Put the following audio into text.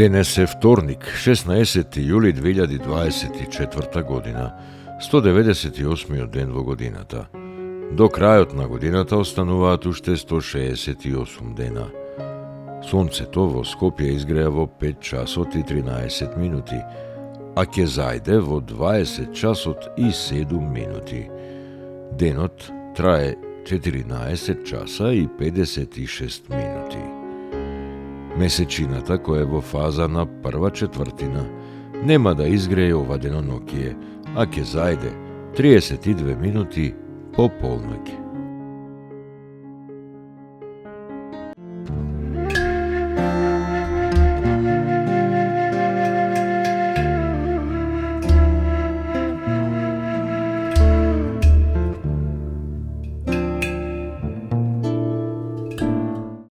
Денес е вторник, 16. јули 2024 година, 198 ден во годината. До крајот на годината остануваат уште 168 дена. Сонцето во Скопје изгреа во 5 часот и 13 минути, а ќе зајде во 20 часот и 7 минути. Денот трае 14 часа и 56 минути. Месечината, која е во фаза на прва четвртина, нема да изгрее ова деноноќие, а ќе зајде 32 минути по полноќ.